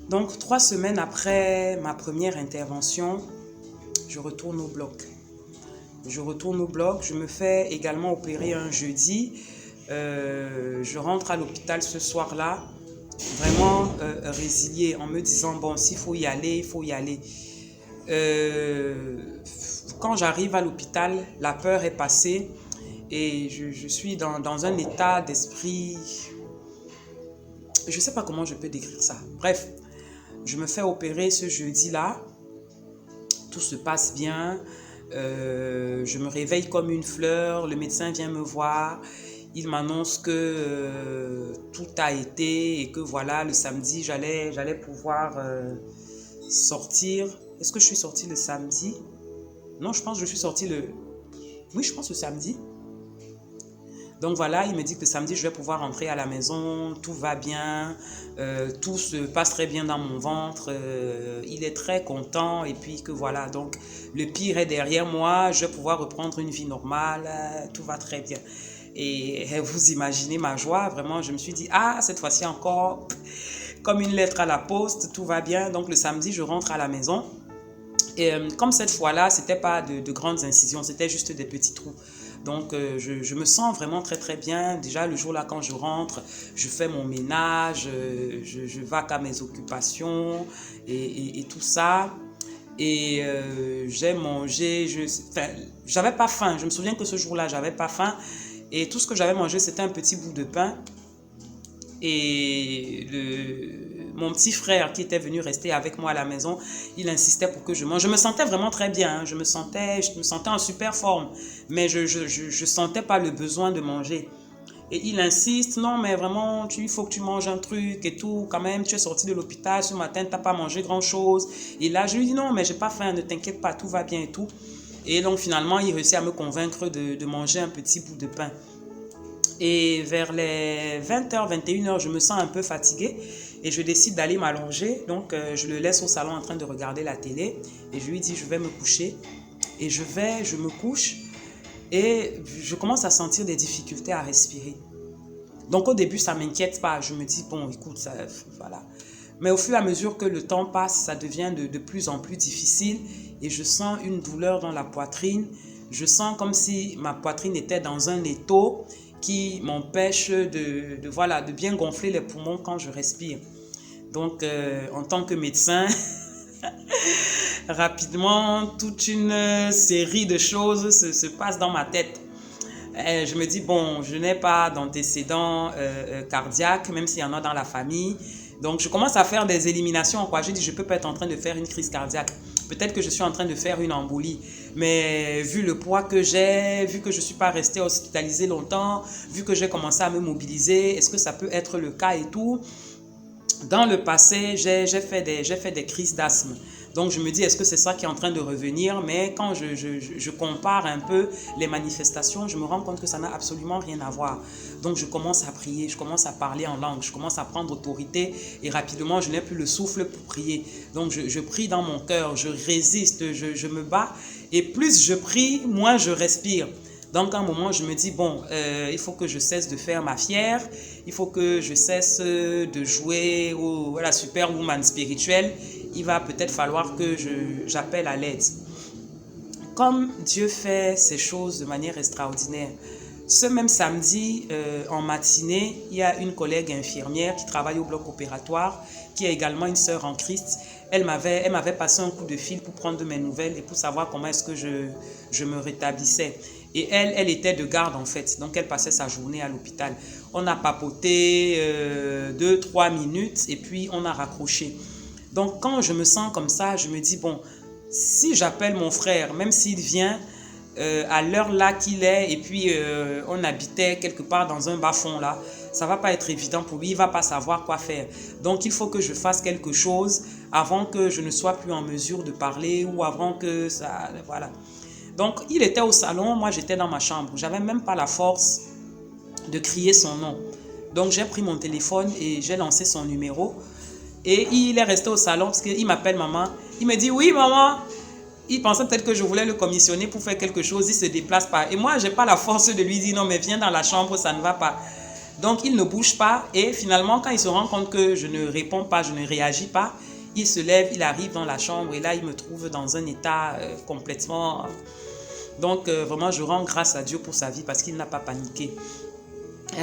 Donc, 3 semaines après ma première intervention, je retourne au bloc. Je me fais également opérer un jeudi. Je rentre à l'hôpital ce soir-là, vraiment résiliée, en me disant, bon, s'il faut y aller, il faut y aller. Quand j'arrive à l'hôpital, la peur est passée et je suis dans un état d'esprit, je ne sais pas comment je peux décrire ça. Bref, je me fais opérer ce jeudi-là, tout se passe bien, je me réveille comme une fleur, le médecin vient me voir, il m'annonce que tout a été et que voilà, le samedi, j'allais pouvoir sortir. Est-ce que je suis sortie le samedi? Non, je pense que je suis sortie le... Oui, je pense le samedi. Donc voilà, il me dit que samedi, je vais pouvoir rentrer à la maison, tout va bien, tout se passe très bien dans mon ventre, il est très content et puis que voilà, donc le pire est derrière moi, je vais pouvoir reprendre une vie normale, tout va très bien. Et vous imaginez ma joie, vraiment, je me suis dit, ah, cette fois-ci encore, comme une lettre à la poste, tout va bien. Donc le samedi, je rentre à la maison. Et comme cette fois-là, ce n'était pas de grandes incisions, c'était juste des petits trous. Donc, je me sens vraiment très, très bien. Déjà, le jour-là, quand je rentre, je fais mon ménage, je vaque à mes occupations et tout ça. Et j'ai mangé, j'avais pas faim. Je me souviens que ce jour-là, j'avais pas faim. Et tout ce que j'avais mangé, c'était un petit bout de pain. Et mon petit frère qui était venu rester avec moi à la maison, il insistait pour que je mange. Je me sentais vraiment très bien, hein. Je me sentais en super forme, mais je sentais pas le besoin de manger. Et il insiste, non mais vraiment, il faut que tu manges un truc et tout. Quand même, tu es sorti de l'hôpital ce matin, tu n'as pas mangé grand-chose. Et là, je lui dis, non mais j'ai pas faim, ne t'inquiète pas, tout va bien et tout. Et donc finalement, il réussit à me convaincre de manger un petit bout de pain. Et vers les 20h, 21h, je me sens un peu fatiguée et je décide d'aller m'allonger. Donc, je le laisse au salon en train de regarder la télé et je lui dis, je vais me coucher. Et je me couche et je commence à sentir des difficultés à respirer. Donc, au début, ça ne m'inquiète pas. Je me dis, bon, écoute, ça, voilà. Mais au fur et à mesure que le temps passe, ça devient de plus en plus difficile et je sens une douleur dans la poitrine. Je sens comme si ma poitrine était dans un étau qui m'empêche voilà, de bien gonfler les poumons quand je respire. Donc, en tant que médecin, rapidement, toute une série de choses se passe dans ma tête. Je me dis, bon, je n'ai pas d'antécédents cardiaques, même s'il y en a dans la famille. Donc, je commence à faire des éliminations. Quoi. Je dis, je ne peux pas être en train de faire une crise cardiaque. Peut-être que je suis en train de faire une embolie. Mais vu le poids que j'ai, vu que je ne suis pas restée hospitalisée longtemps, vu que j'ai commencé à me mobiliser, est-ce que ça peut être le cas et tout? Dans le passé, j'ai fait des crises d'asthme. Donc, je me dis, est-ce que c'est ça qui est en train de revenir? Mais quand je compare un peu les manifestations, je me rends compte que ça n'a absolument rien à voir. Donc, je commence à prier, je commence à parler en langue, je commence à prendre autorité et rapidement, je n'ai plus le souffle pour prier. Donc, je prie dans mon cœur, je résiste, je me bats et plus je prie, moins je respire. Donc, à un moment, je me dis, bon, il faut que je cesse de faire ma fière, il faut que je cesse de jouer à la superwoman spirituelle. Il va peut-être falloir que j'appelle à l'aide. Comme Dieu fait ces choses de manière extraordinaire, ce même samedi, en matinée, il y a une collègue infirmière qui travaille au bloc opératoire, qui est également une sœur en Christ. Elle m'avait passé un coup de fil pour prendre de mes nouvelles et pour savoir comment est-ce que je me rétablissais. Et elle était de garde en fait, donc elle passait sa journée à l'hôpital. On a papoté 2-3 minutes et puis on a raccroché. Donc quand je me sens comme ça, je me dis bon, si j'appelle mon frère, même s'il vient à l'heure là qu'il est et puis on habitait quelque part dans un bas-fond là, ça va pas être évident pour lui, il va pas savoir quoi faire. Donc il faut que je fasse quelque chose avant que je ne sois plus en mesure de parler ou avant que ça, voilà. Donc, il était au salon, moi j'étais dans ma chambre. J'avais même pas la force de crier son nom. Donc, j'ai pris mon téléphone et j'ai lancé son numéro. Et il est resté au salon parce qu'il m'appelle maman. Il me dit, oui maman. Il pensait peut-être que je voulais le commissionner pour faire quelque chose. Il se déplace pas. Et moi, j'ai pas la force de lui dire, non mais viens dans la chambre, ça ne va pas. Donc, il ne bouge pas et finalement, quand il se rend compte que je ne réponds pas, je ne réagis pas, il se lève, il arrive dans la chambre et là, il me trouve dans un état complètement... Donc, vraiment, je rends grâce à Dieu pour sa vie parce qu'il n'a pas paniqué.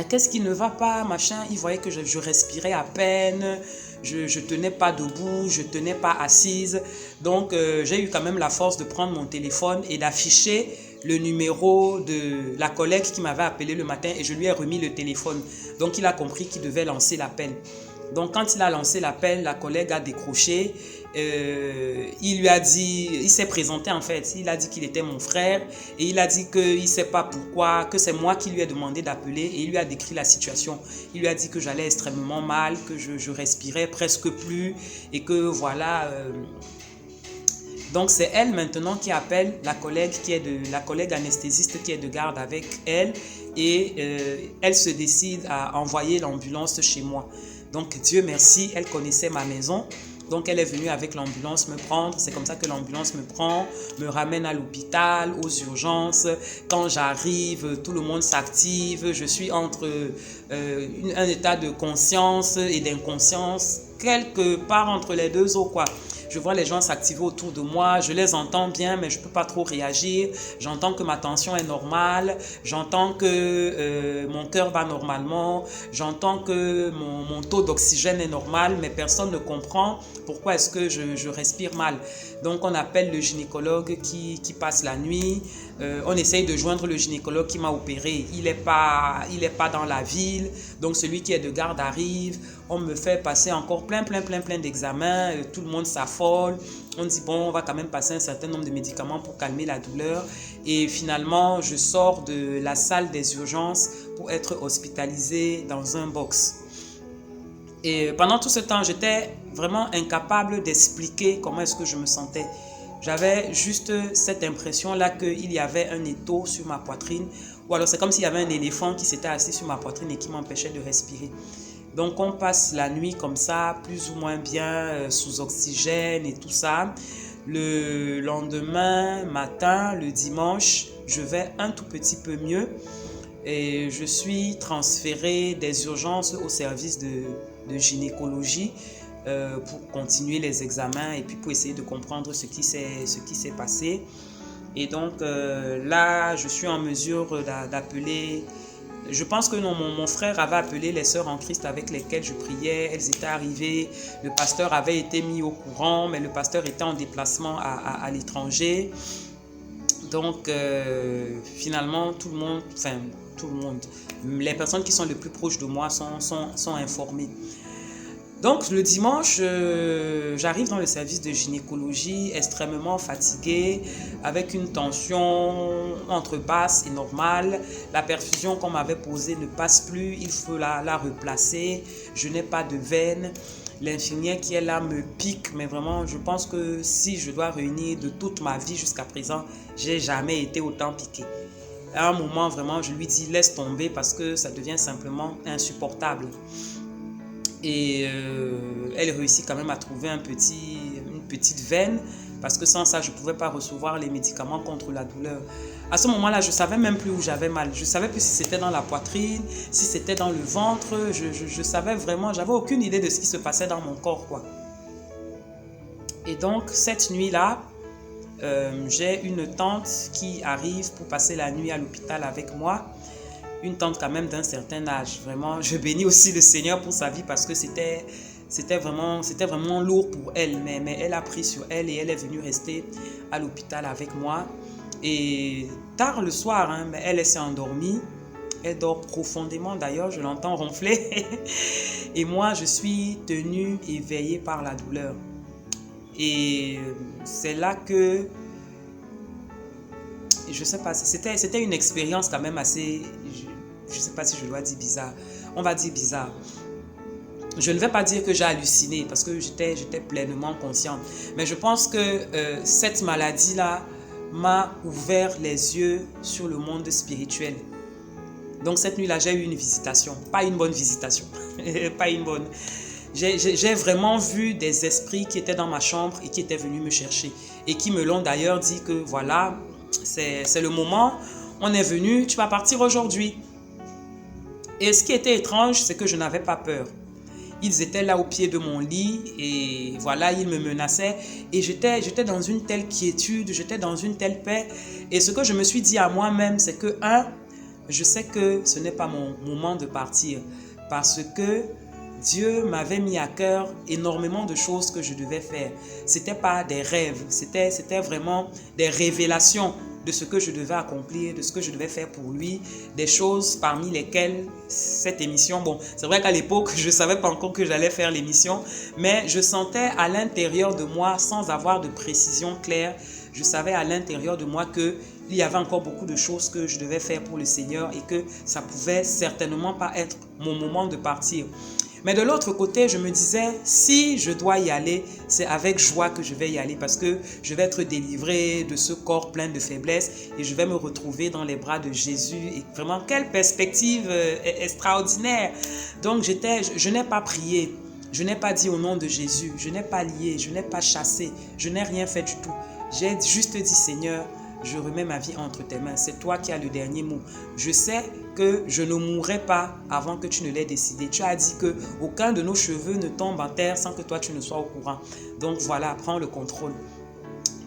Qu'est-ce qui ne va pas, machin? Il voyait que je respirais à peine, je tenais pas debout, je tenais pas assise. Donc, j'ai eu quand même la force de prendre mon téléphone et d'afficher le numéro de la collègue qui m'avait appelé le matin et je lui ai remis le téléphone. Donc, il a compris qu'il devait lancer l'appel. Donc, quand il a lancé l'appel, la collègue a décroché. Il lui a dit, il s'est présenté en fait, il a dit qu'il était mon frère et il a dit qu'il ne sait pas pourquoi, que c'est moi qui lui ai demandé d'appeler et il lui a décrit la situation. Il lui a dit que j'allais extrêmement mal, que je respirais presque plus et que voilà... Donc, c'est elle maintenant qui appelle la collègue anesthésiste qui est de garde avec elle et elle se décide à envoyer l'ambulance chez moi. Donc, Dieu merci, elle connaissait ma maison. Donc, elle est venue avec l'ambulance me prendre. C'est comme ça que l'ambulance me prend, me ramène à l'hôpital, aux urgences. Quand j'arrive, tout le monde s'active. Je suis entre un état de conscience et d'inconscience, quelque part entre les deux eaux, quoi. Je vois les gens s'activer autour de moi, je les entends bien, mais je ne peux pas trop réagir. J'entends que ma tension est normale, j'entends que mon cœur bat normalement, j'entends que mon taux d'oxygène est normal, mais personne ne comprend pourquoi est-ce que je respire mal. Donc, on appelle le gynécologue qui passe la nuit. On essaye de joindre le gynécologue qui m'a opéré. Il n'est pas dans la ville. Donc, celui qui est de garde arrive. On me fait passer encore plein d'examens. Tout le monde s'affole. On dit, bon, on va quand même passer un certain nombre de médicaments pour calmer la douleur. Et finalement, je sors de la salle des urgences pour être hospitalisée dans un box. Et pendant tout ce temps, j'étais vraiment incapable d'expliquer comment est-ce que je me sentais. J'avais juste cette impression-là qu'il y avait un étau sur ma poitrine. Ou alors c'est comme s'il y avait un éléphant qui s'était assis sur ma poitrine et qui m'empêchait de respirer. Donc on passe la nuit comme ça, plus ou moins bien, sous oxygène et tout ça. Le lendemain matin, le dimanche, je vais un tout petit peu mieux. Et je suis transférée des urgences au service de gynécologie pour continuer les examens et puis pour essayer de comprendre ce qui s'est passé. Et donc là, je suis en mesure d'appeler... Je pense que non, mon frère avait appelé les sœurs en Christ avec lesquelles je priais. Elles étaient arrivées. Le pasteur avait été mis au courant, mais le pasteur était en déplacement à l'étranger. Donc, finalement, tout le monde, les personnes qui sont les plus proches de moi sont informées. Donc, le dimanche, j'arrive dans le service de gynécologie extrêmement fatiguée, avec une tension entre basse et normale. La perfusion qu'on m'avait posée ne passe plus, il faut la replacer. Je n'ai pas de veine. L'infirmière qui est là me pique, mais vraiment, je pense que si je dois réunir de toute ma vie jusqu'à présent, j'ai jamais été autant piquée. À un moment, vraiment, je lui dis, laisse tomber parce que ça devient simplement insupportable. Et elle réussit quand même à trouver une petite veine parce que sans ça, je ne pouvais pas recevoir les médicaments contre la douleur. À ce moment-là, je ne savais même plus où j'avais mal. Je ne savais plus si c'était dans la poitrine, si c'était dans le ventre. Je savais vraiment, j'avais aucune idée de ce qui se passait dans mon corps, quoi. Et donc, cette nuit-là, j'ai une tante qui arrive pour passer la nuit à l'hôpital avec moi. Une tante quand même d'un certain âge. Vraiment, je bénis aussi le Seigneur pour sa vie parce que c'était vraiment lourd pour elle. Mais elle a pris sur elle et elle est venue rester à l'hôpital avec moi. Et tard le soir, mais elle s'est endormie. Elle dort profondément d'ailleurs, je l'entends ronfler. Et moi, je suis tenue éveillée par la douleur. Et c'est là que... Je sais pas, c'était une expérience quand même assez... Je sais pas si je dois dire bizarre. On va dire bizarre. Je ne vais pas dire que j'ai halluciné parce que j'étais pleinement consciente. Mais je pense que cette maladie-là m'a ouvert les yeux sur le monde spirituel. Donc cette nuit-là, j'ai eu une visitation. Pas une bonne visitation. Pas une bonne. J'ai vraiment vu des esprits qui étaient dans ma chambre et qui étaient venus me chercher. Et qui me l'ont d'ailleurs dit que voilà, c'est le moment, on est venu, tu vas partir aujourd'hui. Et ce qui était étrange, c'est que je n'avais pas peur. Ils étaient là au pied de mon lit et voilà, ils me menaçaient. Et j'étais dans une telle quiétude, j'étais dans une telle paix. Et ce que je me suis dit à moi-même, c'est que, je sais que ce n'est pas mon moment de partir. Parce que Dieu m'avait mis à cœur énormément de choses que je devais faire. Ce n'était pas des rêves, c'était vraiment des révélations de ce que je devais accomplir, de ce que je devais faire pour lui, des choses parmi lesquelles cette émission, bon, c'est vrai qu'à l'époque, je ne savais pas encore que j'allais faire l'émission, mais je sentais à l'intérieur de moi, sans avoir de précision claire, je savais à l'intérieur de moi qu'il y avait encore beaucoup de choses que je devais faire pour le Seigneur et que ça pouvait certainement pas être mon moment de partir. Mais de l'autre côté, je me disais, si je dois y aller, c'est avec joie que je vais y aller parce que je vais être délivré de ce corps plein de faiblesses et je vais me retrouver dans les bras de Jésus. Et vraiment, quelle perspective extraordinaire! Donc, je n'ai pas prié, je n'ai pas dit au nom de Jésus, je n'ai pas lié, je n'ai pas chassé, je n'ai rien fait du tout. J'ai juste dit, Seigneur, je remets ma vie entre tes mains. C'est toi qui as le dernier mot. Je sais que je ne mourrai pas avant que tu ne l'aies décidé. Tu as dit que aucun de nos cheveux ne tombe en terre sans que toi tu ne sois au courant. Donc voilà, prends le contrôle.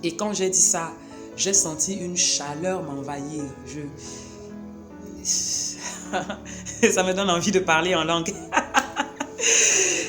Et quand j'ai dit ça, j'ai senti une chaleur m'envahir. Ça me donne envie de parler en langue.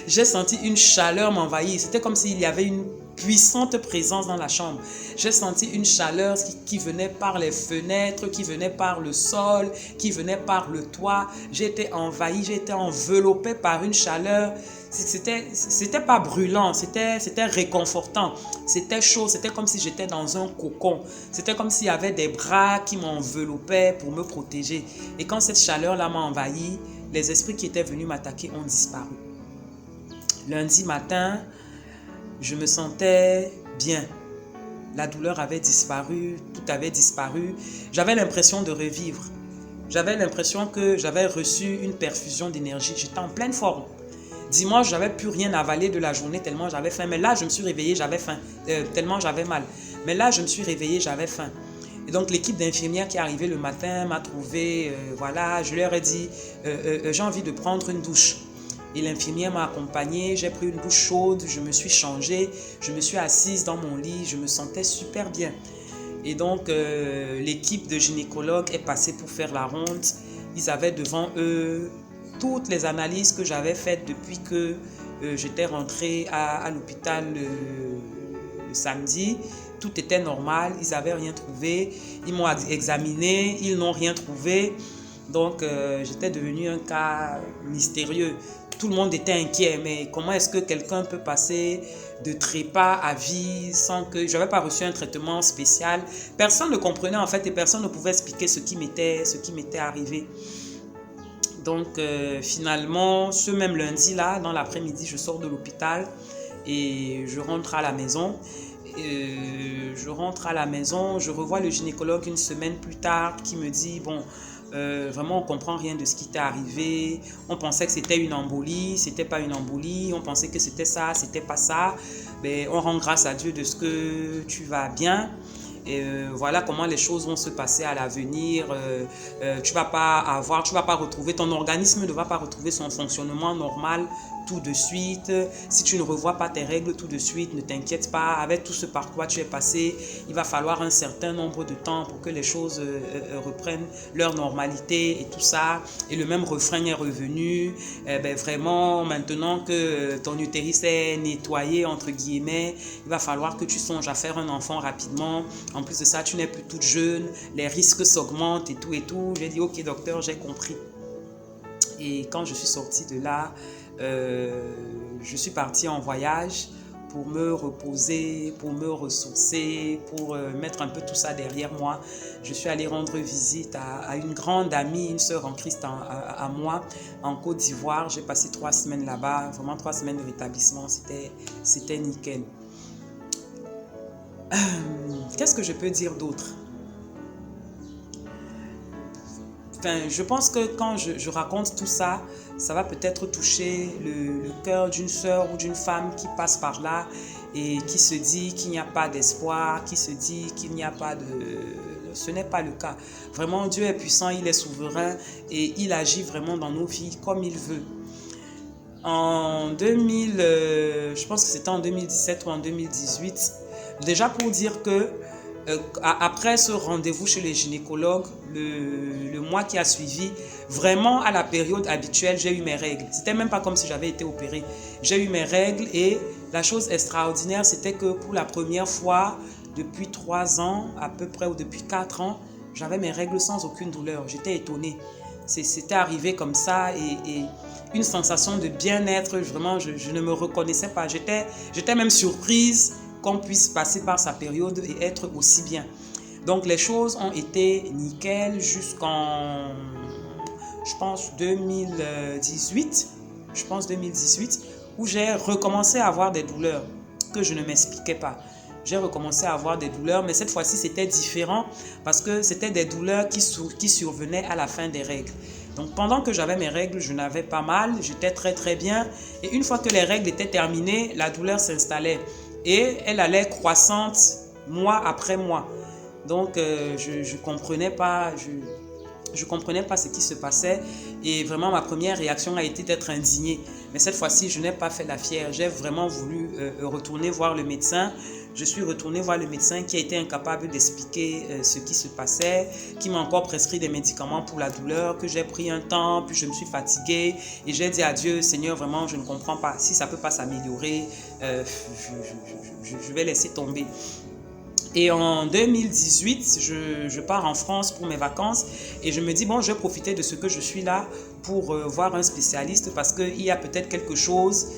J'ai senti une chaleur m'envahir. C'était comme s'il y avait une puissante présence dans la chambre. J'ai senti une chaleur qui venait par les fenêtres, qui venait par le sol, qui venait par le toit. J'ai été envahi, j'ai été enveloppé par une chaleur. C'était pas brûlant, c'était réconfortant. C'était chaud, c'était comme si j'étais dans un cocon. C'était comme s'il y avait des bras qui m'enveloppaient pour me protéger. Et quand cette chaleur-là m'a envahi, les esprits qui étaient venus m'attaquer ont disparu. Lundi matin, je me sentais bien. La douleur avait disparu, tout avait disparu. J'avais l'impression de revivre. J'avais l'impression que j'avais reçu une perfusion d'énergie. J'étais en pleine forme. Dimanche, j'avais plus rien avalé de la journée tellement j'avais faim. Mais là, je me suis réveillée, j'avais faim. Tellement j'avais mal. Mais là, je me suis réveillée, j'avais faim. Et donc, l'équipe d'infirmières qui est arrivée le matin m'a trouvé. Voilà, je leur ai dit, j'ai envie de prendre une douche. Et l'infirmière m'a accompagnée, j'ai pris une douche chaude, je me suis changée, je me suis assise dans mon lit, je me sentais super bien. Et donc, l'équipe de gynécologues est passée pour faire la ronde. Ils avaient devant eux toutes les analyses que j'avais faites depuis que j'étais rentrée à l'hôpital le samedi. Tout était normal, ils n'avaient rien trouvé. Ils m'ont examiné, ils n'ont rien trouvé. Donc, j'étais devenue un cas mystérieux. Tout le monde était inquiet, mais comment est-ce que quelqu'un peut passer de trépas à vie sans que... Je n'avais pas reçu un traitement spécial. Personne ne comprenait en fait et personne ne pouvait expliquer ce qui m'était arrivé. Donc finalement, ce même lundi-là, dans l'après-midi, je sors de l'hôpital et je rentre à la maison. Je revois le gynécologue une semaine plus tard qui me dit, bon... vraiment, on ne comprend rien de ce qui t'est arrivé. On pensait que c'était une embolie, c'était pas une embolie. On pensait que c'était ça, c'était pas ça. Mais on rend grâce à Dieu de ce que tu vas bien. Et voilà comment les choses vont se passer à l'avenir. Tu vas pas retrouver, ton organisme ne va pas retrouver son fonctionnement normal tout de suite. Si tu ne revois pas tes règles tout de suite, ne t'inquiète pas. Avec tout ce par quoi tu es passé, il va falloir un certain nombre de temps pour que les choses reprennent leur normalité et tout ça. Et le même refrain est revenu. Vraiment, maintenant que ton utérus est nettoyé, entre guillemets, il va falloir que tu songes à faire un enfant rapidement. En plus de ça, tu n'es plus toute jeune, les risques s'augmentent et tout et tout. J'ai dit, ok docteur, j'ai compris. Et quand je suis sortie de là, je suis partie en voyage pour me reposer, pour me ressourcer, pour mettre un peu tout ça derrière moi. Je suis allée rendre visite à une grande amie, une sœur en Christ à moi, en Côte d'Ivoire. J'ai passé 3 semaines là-bas, vraiment 3 semaines de rétablissement, c'était nickel. Qu'est-ce que je peux dire d'autre? Enfin, je pense que quand je raconte tout ça, ça va peut-être toucher le cœur d'une sœur ou d'une femme qui passe par là et qui se dit qu'il n'y a pas d'espoir, qui se dit qu'il n'y a pas de ce n'est pas le cas. Vraiment, Dieu est puissant, il est souverain et il agit vraiment dans nos vies comme il veut. En 2000, je pense que c'était en 2017 ou en 2018, déjà pour dire que après ce rendez-vous chez les gynécologues, le mois qui a suivi, vraiment à la période habituelle, j'ai eu mes règles. C'était même pas comme si j'avais été opérée. J'ai eu mes règles et la chose extraordinaire, c'était que pour la première fois, depuis 3 ans à peu près, ou depuis 4 ans, j'avais mes règles sans aucune douleur. J'étais étonnée. C'était arrivé comme ça et une sensation de bien-être, vraiment, je ne me reconnaissais pas. J'étais même surprise qu'on puisse passer par sa période et être aussi bien. Donc les choses ont été nickel jusqu'en, je pense, 2018, où j'ai recommencé à avoir des douleurs que je ne m'expliquais pas. J'ai recommencé à avoir des douleurs, mais cette fois-ci, c'était différent parce que c'était des douleurs qui survenaient à la fin des règles. Donc, pendant que j'avais mes règles, je n'avais pas mal, j'étais très très bien. Et une fois que les règles étaient terminées, la douleur s'installait et elle allait croissante mois après mois. Donc, je comprenais pas, je comprenais pas ce qui se passait et vraiment ma première réaction a été d'être indignée. Mais cette fois-ci, je n'ai pas fait la fière. J'ai vraiment voulu retourner voir le médecin. Je suis retournée voir le médecin qui a été incapable d'expliquer ce qui se passait, qui m'a encore prescrit des médicaments pour la douleur, que j'ai pris un temps, puis je me suis fatiguée et j'ai dit à Dieu, Seigneur, vraiment, je ne comprends pas. Si ça ne peut pas s'améliorer, je vais laisser tomber. Et en 2018, je pars en France pour mes vacances et je me dis, bon, je vais profiter de ce que je suis là pour voir un spécialiste parce qu'il y a peut-être quelque chose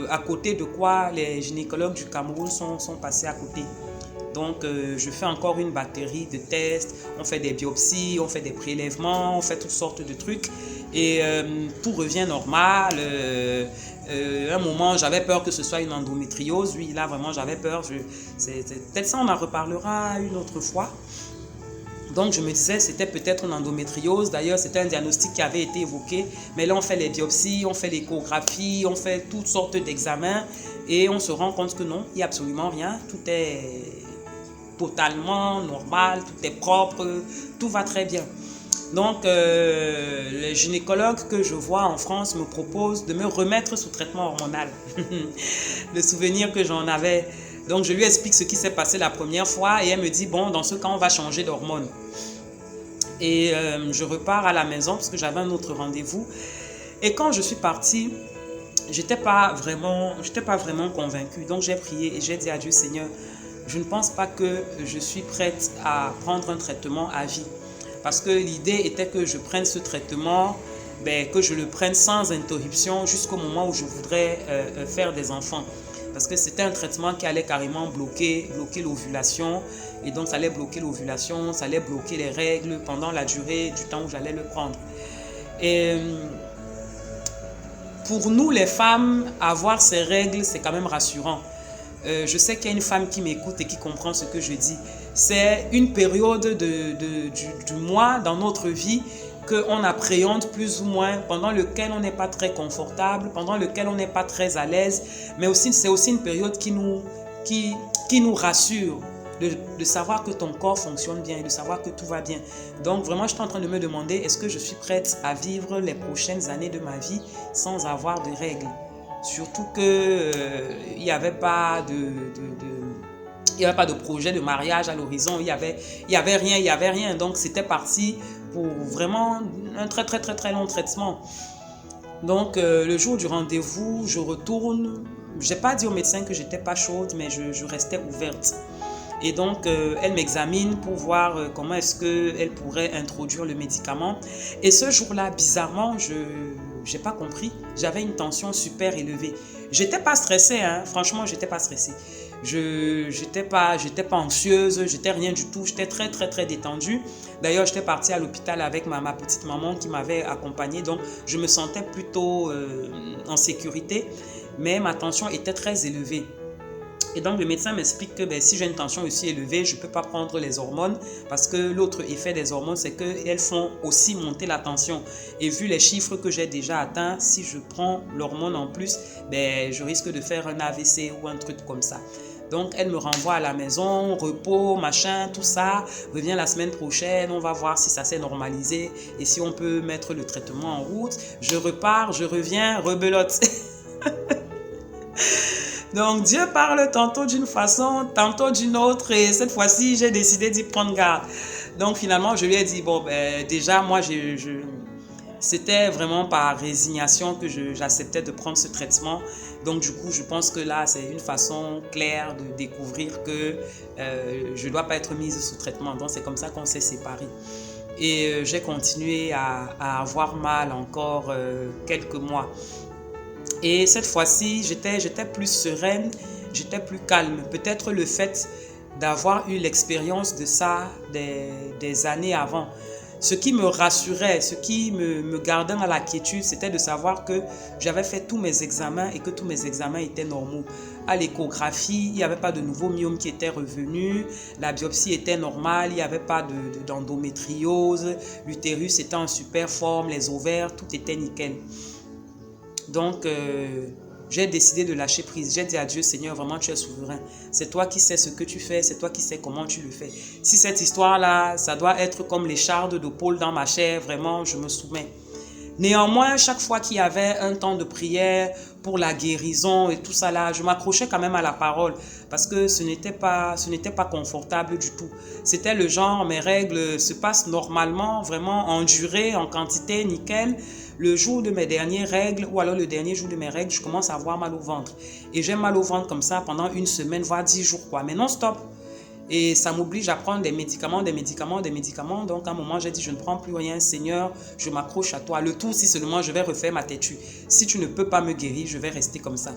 à côté de quoi les gynécologues du Cameroun sont passés à côté. Donc, je fais encore une batterie de tests, on fait des biopsies, on fait des prélèvements, on fait toutes sortes de trucs et tout revient normal. Un moment, j'avais peur que ce soit une endométriose. Oui, là, vraiment, j'avais peur. Peut-être ça, on en reparlera une autre fois. Donc, je me disais, c'était peut-être une endométriose. D'ailleurs, c'était un diagnostic qui avait été évoqué. Mais là, on fait les biopsies, on fait l'échographie, on fait toutes sortes d'examens. Et on se rend compte que non, il n'y a absolument rien. Tout est totalement normal, tout est propre, tout va très bien. Donc, les gynécologues que je vois en France me proposent de me remettre sous traitement hormonal. Le souvenir que j'en avais. Donc, je lui explique ce qui s'est passé la première fois et elle me dit, bon, dans ce cas, on va changer d'hormone. Et je repars à la maison parce que j'avais un autre rendez-vous. Et quand je suis partie, j'étais pas vraiment convaincue. Donc, j'ai prié et j'ai dit à Dieu, Seigneur, je ne pense pas que je suis prête à prendre un traitement à vie. Parce que l'idée était que je prenne ce traitement, que je le prenne sans interruption jusqu'au moment où je voudrais faire des enfants. Parce que c'était un traitement qui allait carrément bloquer l'ovulation. Et donc, ça allait bloquer l'ovulation, ça allait bloquer les règles pendant la durée du temps où j'allais le prendre. Et pour nous, les femmes, avoir ces règles, c'est quand même rassurant. Je sais qu'il y a une femme qui m'écoute et qui comprend ce que je dis. C'est une période du mois dans notre vie qu'on appréhende plus ou moins, pendant lequel on n'est pas très confortable, pendant lequel on n'est pas très à l'aise, mais aussi c'est aussi une période qui nous rassure de savoir que ton corps fonctionne bien et de savoir que tout va bien. Donc vraiment, je suis en train de me demander, est-ce que je suis prête à vivre les prochaines années de ma vie sans avoir de règles? Surtout que il n'y avait pas de projet de mariage à l'horizon, il y avait rien. Donc c'était parti pour vraiment un très très très très long traitement. Donc le jour du rendez-vous, je retourne. Je n'ai pas dit au médecin que j'étais pas chaude, mais je restais ouverte. Et donc, elle m'examine pour voir comment est-ce qu'elle pourrait introduire le médicament. Et ce jour-là, bizarrement, je n'ai pas compris. J'avais une tension super élevée. J'étais pas stressée, hein. Franchement, j'étais pas stressée. J'étais pas anxieuse, j'étais rien du tout. J'étais très, très, très détendue. D'ailleurs, j'étais partie à l'hôpital avec ma petite maman qui m'avait accompagnée. Donc, je me sentais plutôt en sécurité. Mais ma tension était très élevée. Et donc, le médecin m'explique que ben, si j'ai une tension aussi élevée, je ne peux pas prendre les hormones parce que l'autre effet des hormones, c'est qu'elles font aussi monter la tension. Et vu les chiffres que j'ai déjà atteints, si je prends l'hormone en plus, ben, je risque de faire un AVC ou un truc comme ça. Donc, elle me renvoie à la maison, repos, machin, tout ça. Reviens la semaine prochaine, on va voir si ça s'est normalisé et si on peut mettre le traitement en route. Je repars, je reviens, rebelote. Donc, Dieu parle tantôt d'une façon, tantôt d'une autre, et cette fois-ci, j'ai décidé d'y prendre garde. Donc, finalement, je lui ai dit, bon, ben, déjà, moi, c'était vraiment par résignation que j'acceptais de prendre ce traitement. Donc, du coup, je pense que là, c'est une façon claire de découvrir que je ne dois pas être mise sous traitement. Donc, c'est comme ça qu'on s'est séparés. Et j'ai continué à avoir mal encore quelques mois. Et cette fois-ci, j'étais plus sereine, j'étais plus calme. Peut-être le fait d'avoir eu l'expérience de ça des années avant. Ce qui me rassurait, ce qui me gardait dans la quiétude, c'était de savoir que j'avais fait tous mes examens et que tous mes examens étaient normaux. À l'échographie, il n'y avait pas de nouveaux myomes qui étaient revenus, la biopsie était normale, il n'y avait pas d'endométriose, l'utérus était en super forme, les ovaires, tout était nickel. Donc, j'ai décidé de lâcher prise. J'ai dit à Dieu, Seigneur, vraiment, tu es souverain. C'est toi qui sais ce que tu fais, c'est toi qui sais comment tu le fais. Si cette histoire-là, ça doit être comme l'écharde de Paul dans ma chair, vraiment, je me soumets. Néanmoins, chaque fois qu'il y avait un temps de prière pour la guérison et tout ça là, je m'accrochais quand même à la parole parce que ce n'était pas confortable du tout. C'était le genre, mes règles se passent normalement, vraiment en durée, en quantité, nickel. Le jour de mes dernières règles ou alors le dernier jour de mes règles, je commence à avoir mal au ventre. Et j'ai mal au ventre comme ça pendant une semaine, voire 10 jours, quoi. Mais non stop. Et ça m'oblige à prendre des médicaments. Donc, à un moment, j'ai dit, je ne prends plus rien. Seigneur, je m'accroche à toi. Le tout, si seulement je vais refaire ma têtue. Si tu ne peux pas me guérir, je vais rester comme ça.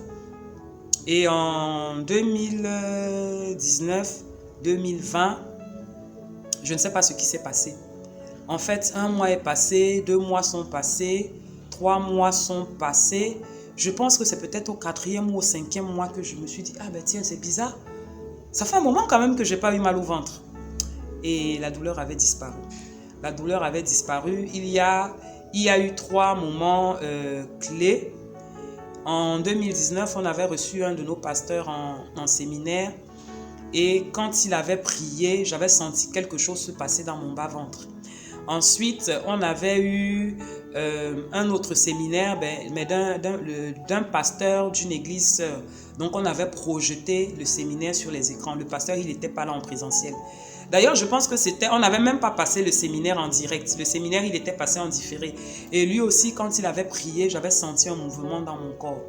Et en 2019, 2020, je ne sais pas ce qui s'est passé. En fait, 1 mois est passé, 2 mois sont passés, 3 mois sont passés. Je pense que c'est peut-être au 4e ou au 5e mois que je me suis dit, ah ben tiens, c'est bizarre. Ça fait un moment quand même que je n'ai pas eu mal au ventre. Et la douleur avait disparu. La douleur avait disparu. Il y a eu 3 moments clés. En 2019, on avait reçu un de nos pasteurs en séminaire. Et quand il avait prié, j'avais senti quelque chose se passer dans mon bas-ventre. Ensuite, on avait eu un autre séminaire, mais d'un pasteur d'une église sœur. Donc, on avait projeté le séminaire sur les écrans. Le pasteur, il n'était pas là en présentiel. D'ailleurs, je pense que on n'avait même pas passé le séminaire en direct. Le séminaire, il était passé en différé. Et lui aussi, quand il avait prié, j'avais senti un mouvement dans mon corps.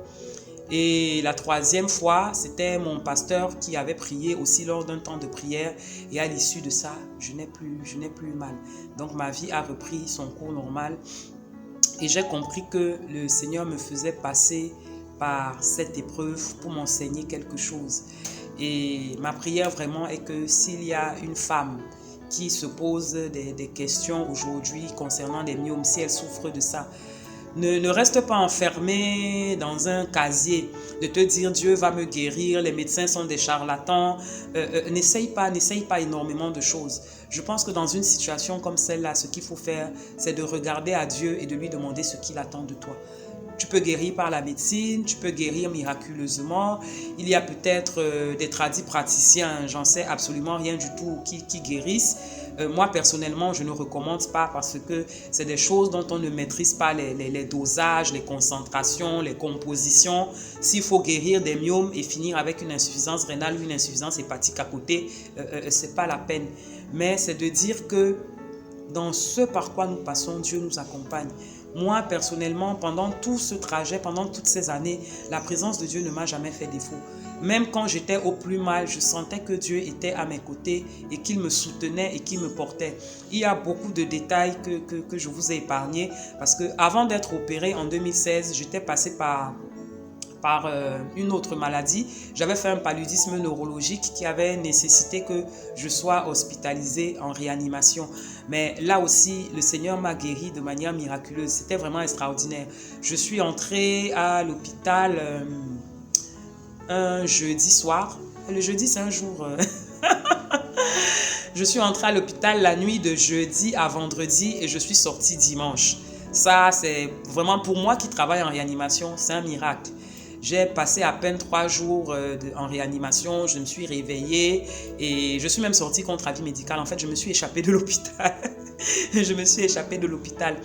Et la 3e fois, c'était mon pasteur qui avait prié aussi lors d'un temps de prière. Et à l'issue de ça, je n'ai plus mal. Donc ma vie a repris son cours normal. Et j'ai compris que le Seigneur me faisait passer par cette épreuve pour m'enseigner quelque chose. Et ma prière vraiment est que s'il y a une femme qui se pose des questions aujourd'hui concernant les myomes, si elle souffre de ça, ne reste pas enfermé dans un casier de te dire Dieu va me guérir, les médecins sont des charlatans. N'essaye pas énormément de choses. Je pense que dans une situation comme celle-là, ce qu'il faut faire, c'est de regarder à Dieu et de lui demander ce qu'il attend de toi. Tu peux guérir par la médecine, tu peux guérir miraculeusement. Il y a peut-être des tradis praticiens, j'en sais absolument rien du tout, qui guérissent. Moi, personnellement, je ne recommande pas parce que c'est des choses dont on ne maîtrise pas les dosages, les concentrations, les compositions. S'il faut guérir des myomes et finir avec une insuffisance rénale ou une insuffisance hépatique à côté, ce n'est pas la peine. Mais c'est de dire que dans ce par quoi nous passons, Dieu nous accompagne. Moi, personnellement, pendant tout ce trajet, pendant toutes ces années, la présence de Dieu ne m'a jamais fait défaut. Même quand j'étais au plus mal, je sentais que Dieu était à mes côtés et qu'il me soutenait et qu'il me portait. Il y a beaucoup de détails que je vous ai épargnés parce qu'avant d'être opérée en 2016, j'étais passée par une autre maladie. J'avais fait un paludisme neurologique qui avait nécessité que je sois hospitalisée en réanimation. Mais là aussi, le Seigneur m'a guéri de manière miraculeuse. C'était vraiment extraordinaire. Je suis entrée à l'hôpital un jeudi soir. Le jeudi, c'est un jour... Je suis entrée à l'hôpital la nuit de jeudi à vendredi et je suis sortie dimanche. Ça, c'est vraiment pour moi qui travaille en réanimation, c'est un miracle. J'ai passé à peine 3 jours en réanimation, je me suis réveillée et je suis même sortie contre avis médical. En fait, je me suis échappée de l'hôpital. Je me suis échappée de l'hôpital.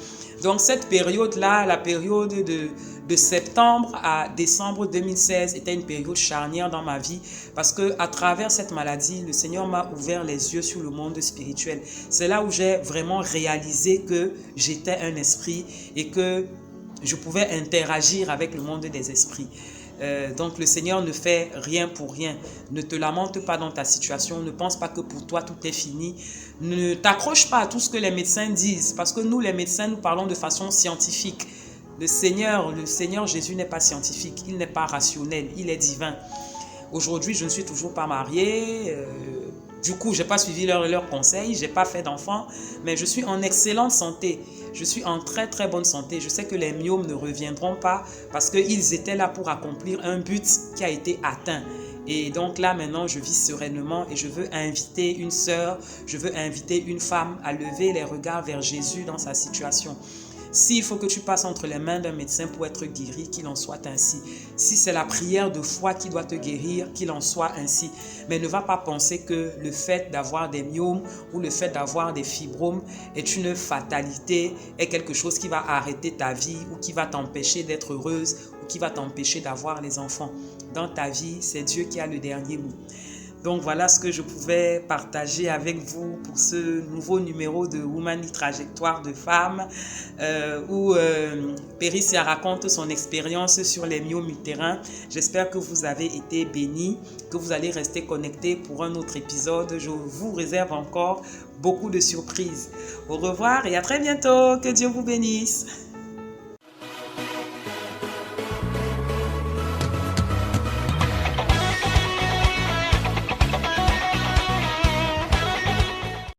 Donc cette période-là, la période de septembre à décembre 2016 était une période charnière dans ma vie parce que à travers cette maladie, le Seigneur m'a ouvert les yeux sur le monde spirituel. C'est là où j'ai vraiment réalisé que j'étais un esprit et que je pouvais interagir avec le monde des esprits. Donc le Seigneur ne fait rien pour rien. Ne te lamente pas dans ta situation. Ne pense pas que pour toi tout est fini. Ne t'accroche pas à tout ce que les médecins disent. Parce que nous les médecins, nous parlons de façon scientifique. Le Seigneur Jésus n'est pas scientifique. Il n'est pas rationnel. Il est divin. Aujourd'hui, je ne suis toujours pas mariée. Du coup, je n'ai pas suivi leurs conseils. Je n'ai pas fait d'enfant. Mais je suis en excellente santé. Je suis en très très bonne santé. Je sais que les myomes ne reviendront pas parce qu'ils étaient là pour accomplir un but qui a été atteint. Et donc là maintenant je vis sereinement et je veux inviter une sœur, je veux inviter une femme à lever les regards vers Jésus dans sa situation. S'il faut que tu passes entre les mains d'un médecin pour être guéri, qu'il en soit ainsi. Si c'est la prière de foi qui doit te guérir, qu'il en soit ainsi. Mais ne va pas penser que le fait d'avoir des myomes ou le fait d'avoir des fibromes est une fatalité, est quelque chose qui va arrêter ta vie ou qui va t'empêcher d'être heureuse ou qui va t'empêcher d'avoir les enfants. Dans ta vie, c'est Dieu qui a le dernier mot. Donc voilà ce que je pouvais partager avec vous pour ce nouveau numéro de Woman Trajectoire de Femmes où Péricia raconte son expérience sur les myomes utérins. J'espère que vous avez été bénis, que vous allez rester connectés pour un autre épisode. Je vous réserve encore beaucoup de surprises. Au revoir et à très bientôt. Que Dieu vous bénisse.